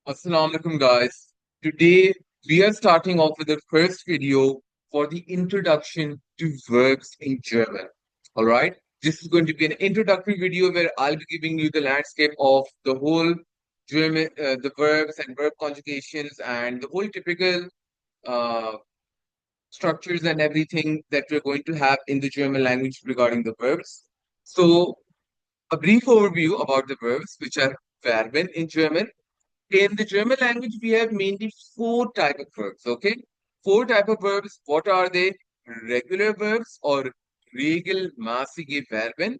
Assalamu alaikum guys. Today we are starting off with the first video for the introduction to verbs in German. All right. This is going to be an introductory video where I'll be giving you the landscape of the whole German, the verbs and verb conjugations and the whole typical uh, structures and everything that we're going to have in the German language regarding the verbs. So a brief overview about the verbs, which are Verben in German. In the German language, we have mainly four type of verbs. Okay, four type of verbs. What are they? Regular verbs or regelmäßige Verben,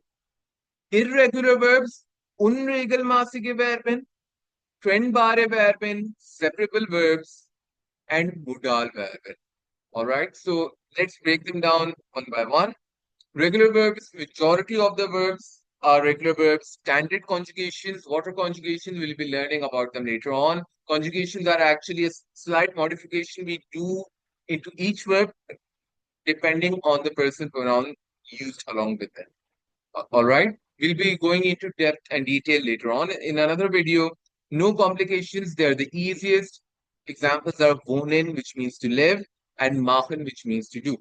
irregular verbs, unregelmäßige Verben, trennbare Verben, separable verbs, and modal Verben. All right, so let's break them down one by one. Regular verbs, majority of the verbs are regular verbs. Standard conjugations, water conjugations, we'll be learning about them later on. Conjugations are actually a slight modification we do into each verb depending on the person pronoun used along with them. All right. We'll be going into depth and detail later on. In another video, no complications. They're the easiest. Examples are wohnen, which means to live, and machen, which means to do.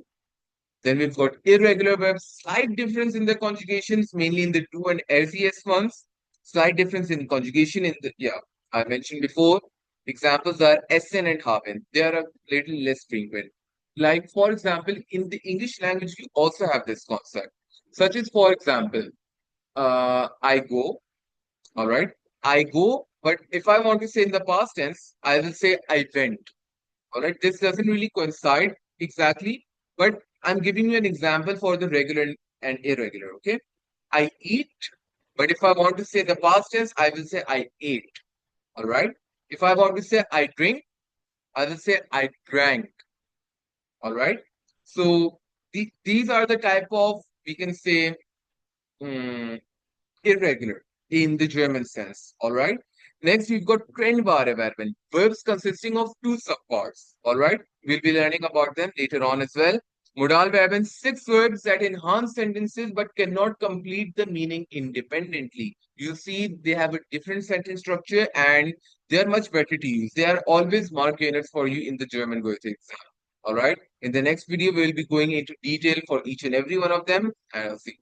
Then we've got irregular verbs, slight difference in the conjugations, mainly in the do and LCS ones. Slight difference in conjugation in the, yeah, I mentioned before. Examples are essen and haben. They are a little less frequent. Like, for example, in the English language, we also have this concept, such as, for example, I go, all right? I go, but if I want to say in the past tense, I will say I went. All right, this doesn't really coincide exactly, but I'm giving you an example for the regular and irregular. Okay, I eat, but if I want to say the past tense, I will say I ate. All right, if I want to say I drink, I will say I drank. All right, so these are the type of, we can say, mm, irregular in the German sense. All right. Next, we've got trennbare Verben, verbs consisting of two subparts. All right. We'll be learning about them later on as well. Modal Verben, six verbs that enhance sentences but cannot complete the meaning independently. You see, they have a different sentence structure and they are much better to use. They are always mark gainers for you in the German Goethe exam. All right. In the next video, we'll be going into detail for each and every one of them. And I'll see.